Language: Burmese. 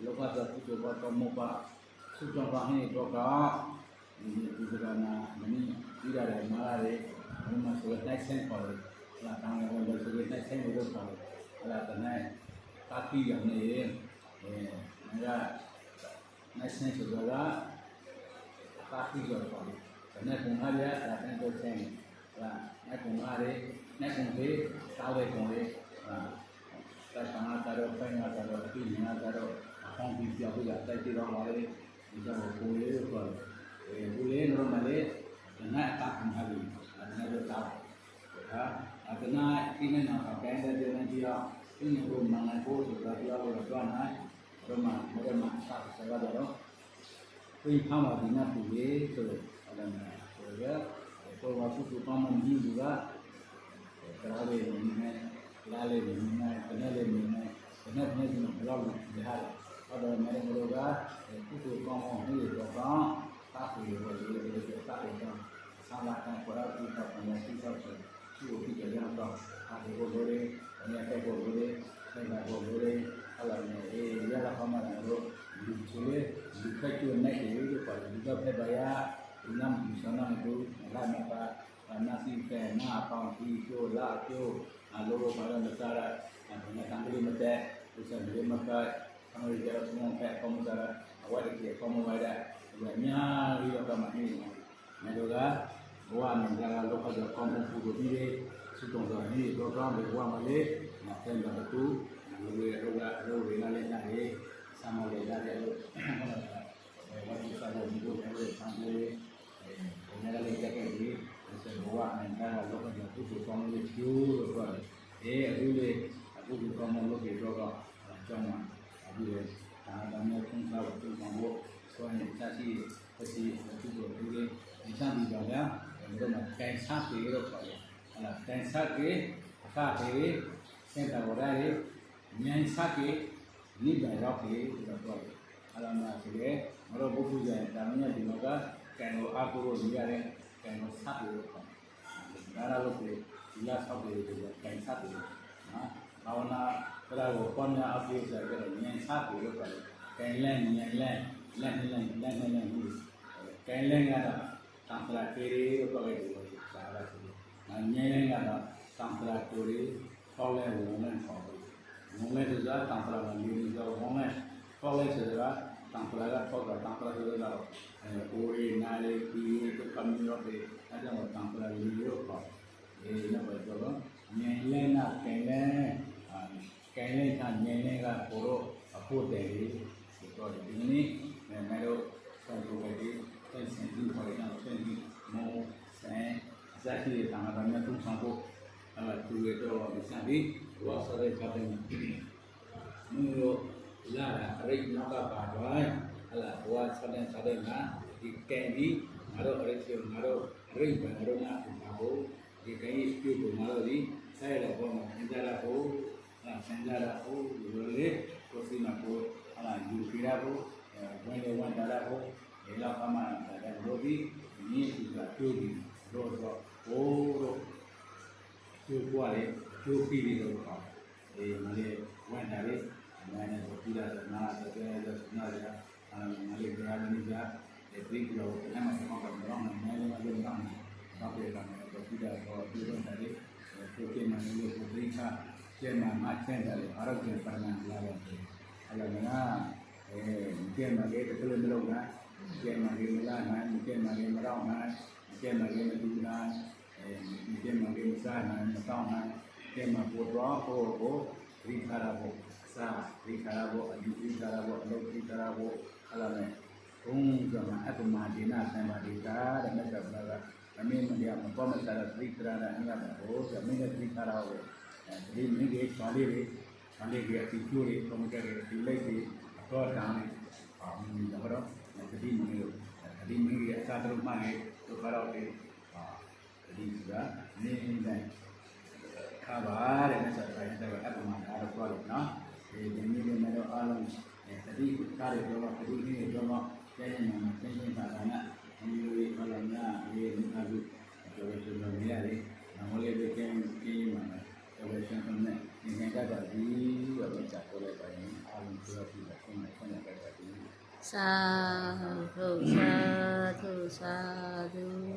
လောကသတိတော်တော်မောပါစုကြောင့်ပါဟင်းတော့ဒီကနာမင်းပြီးရတယ်မာရတယ်ဘယ်မှာဆိုတိုက်ဆိုင်ပေါ်တယ်လာတောင်းရလို့ဆိုတိုက်ဆိုင်လို့ပေါ်တယ်အဲ့ဒါတနေ့တာပီရနေငါနိုင်ဆိုင်ဆိုတာတာပီရောပေါ်တယ်တနေ့ပုံအားရတာတဲ့တော့ဆိုင်လာနိုင်ပုံအားရနိုင်ပုံလေးတောက်တဲ့ပုံလေးတာသနာတော်ဖိုင်နာတော်ပြည်နာတော်အပေါင်းပြီးပြောပြတိုက်တိတော်ပါလေဒီတော့ကိုလေးကိုကိုလေးတော့မလေးငါတာခံပါလိမ့်ငါတို့တော့ဟာအတနာဒီနေ့တော့ပြန်တဲ့တဲ့နေကြဒီနေ့ကိုမငါကိုဆိုတာပြောလို့တော့နိုင်တော့မှမရမှစာစကားတော့ပြေးဖမ်းပါဒီနာပူလေးဆိုတော့အဲ့ဒါဆိုရပေါ်ဝါစုပမန်ကြီးကတရားလေးနဲ့လာလေးနဲ့တနေ့လေးနဲ့တနေ့နဲ့ဘယ်လိုလဲဒီဟာတော့မယ်လို့ကကုသိုလ်ကောင်းအောင်လုပ်ရတော့တာဖီရောလေးလေးတာတော့ဆာလာကပေါ်လာပြီးတော့ပြန်ပြီးတော့သူ့ကိုကြည့်ကြတော့အဲဒီကိုလိုလေးအနေနဲ့ကိုလိုလေးဆိုင်တာကိုလိုလေးအဲ့လိုနဲ့ရလာခမလာတော့ဒီဆိုလေဒီခိုက်ကျွန်းနဲ့ဒီလိုပေါ့ဒီတော့ဖက်ပါရဒီနမ်ဒီစနမ်ကိုလာမပါနာစီဖဲနာပေါင်းဒီကျိုလာကျိုအလိုလိုပါတော့စားရအဲ့ဒါကံလေးမတဲ့ဒီစံလေးမကအမေရိကန်ကဖက်ကွန်မတာအဝတ်ကြီးကွန်မဝိုင်ဒါညာပြီးတော့မှနေမယ်လို့ကဘဝမှာကြာလောက်ခါတော့ကွန်မပူကိုပြီးတယ်စုတုံးတော့ဒီတော့ကောင်းတယ်ဘဝမှာလေဆယ်တော့တူလူတွေတော့ရိုးတွေလာနေကြတယ်ဆမ်းမလေးလာတယ်လို့ဝတ်ဒီစားလို့ဒီလိုလည်းဆမ်းလေးဘယ်နဲ့လဲကြက်ကြည့်ဒီဘဝမှာကြာလောက်ခါတော့သူ့ကိုကောင်းလို့ကျိုးလို့ပြောတယ်အခုလေအခုဒီကောင်းလို့ပြေတော့ကြောင်းမှာအခုလေဒါမျိုးထုံးစားဖို့ပြုလုပ်ဖို့ဆိုရင်စသဖြင့်ပစီသူ့ကိုဒီလိုဒီချမ်းပြီးတော့ဗျာဘယ်လိုမှကန်စားပြေတော့ပေါ့လေအဲ့ဒါကန်စားပြေအခါပြေစင်တာဝရရေဉာဏ်စားပြေနိဗ္ဗာန်ရောက်ပြေတော့ပေါ့လေအဲ့ဒါမှဆိုလေမတော်ဘုရားရဲ့တာမန်ဒီလောကကံကိုအကုလို့ရတဲ့ကံကိုစားပြေတော့ပေါ့ဒါရလို့ပြေဒီလားဆောက်ပြေတော့ကန်စားပြေနော်ဘာဝနာဘုရားကိုပေါ်များအပြည့်ဆိုကြတော့ဉာဏ်စားပြေတော့ပေါ့လေကံလန်းဉာဏ်လန်းလက်နဲ့ကဲလဲကတော့သံဃာတေရီကိုပြောလိုက်လို့ဒါပါဆို။ငြိမ်းလဲကတော့သံဃာတိုရီခေါ်လဲဝင်လဲခေါ်ဘူး။ဝင်လဲဆိုတာသံဃာကလူတွေတော့ဝင်လဲခေါ်လဲဆိုတာသံဃာကခေါ်တာသံဃာဆိုတာအိုရီနာရီဒီကကမျိုးတွေအဲဒါကိုသံဃာလူတွေခေါ်။ဒီနောက်ပဲပြောတော့ငြိမ်းလဲကကဲလဲကငြိမ်းလဲကဘိုးတို့အဖို့တယ်ဒီတော့ဒီနေ့မဲတို့ဆောင်လို့ပဲဒီဆက်စင်ပြီးခေါ်ရအောင်ဆက်ပြီးမောဆန်ဇာတိတာမှာတော့သူ့ဆောင်ဖို့သူရတော့ဒီစပြီးဘောဆရဲကတဲ့မျိုးလာရိတ်နောက်ကပါတော့ဟလာဘောဆတဲ့မှာဒီကဲပြီးငါတို့အရိတ်ငါတို့ရိတ်ပဲငါတို့နာပါဖို့ဒီကဲပြုတ်ငါတို့ဒီဆဲရတော့မှာသင်ကြရဖို့ဆင်ကြရဖို့ဒီလိုလေကိုစီမှာကိုဟလာယူပြရဖို့ဝင်လေဝန်တာရဖို့ဒီလောက်ကမှတဲ့ဘုရားဒီနည်းကကျိုးပြီးတော့ဘိုးတို့ကျိုးပွားလေကျိုးပြီးပြီးတော့ပေါ့ဒီမလေးဝန်တာလေအမှန်နဲ့ပြီးတာနာတဲ့နာရမလေးကြာနေကြဒီပြီးတော့အမှန်မှတော့တော့မလေးမလေးတော့တော့ပြေတာတော့ပြီးတော့ပြီးတော့တယ်ဒီကိမှလည်းကိုပြိခကျဲမှာမချဲတယ်အာရုံပြန်ပါလာတယ်အဲ့လိုလားကျဲမှာလေတကယ်မလုပ်လားကျဲမှာလေမလားနိုင်ကျဲမှာလေမတော့နိုင်ကျဲမှာလေမတူနိုင်ကျဲမှာလေမစားနိုင်မတော့နိုင်ကျဲမှာပေါ်တော့ဟိုရိခါရဖို့စားရိခါရဖို့အယူရိခါရဖို့အလုပ်ရိခါရဖို့အဲ့လိုနဲ့ဘုံကမှအတ္တမဒေနာသံပါတိကာတဲ့မြတ်စွာဘုရားကအမင်းမတရားမပေါ်မစားတဲ့ရိခါရအငါဘုရားမင်းရဲ့ရိခါရကိုဒီမိကြီးပါဠိတွေပါဠိတွေအတူတူတွေပုံကြတယ်ဒီလိုက်တွေတော့တောင်းတယ်ဒါတော့ဒီမင်းရဲ့အစားတော်မှလည်းသူကတော့ဒီကနေနေခါပါတဲ့နဲ့ဆိုတော့အဲ့ဒါမှအားတော့ပြောလို့နော်ဒီနေ့လည်းမတော့အားလုံးတတိကားတွေတော့တတိကြီးတွေတော့ကျင်းနေတာကျင်းတာကဒီလိုလေးဘာလဲညာဒီအလူတော့ကျွန်တော်မြင်ရတယ်ငေါလေးပဲကျင်းမှာတော့ရှင်ဆုံးနဲ့ဒီနေ့ကတော့ဒီတော့ကြာတော့လည်းပါရင်အားလုံးပြောပြတာဆုံးတယ် သာဓုသာဓုသာဓု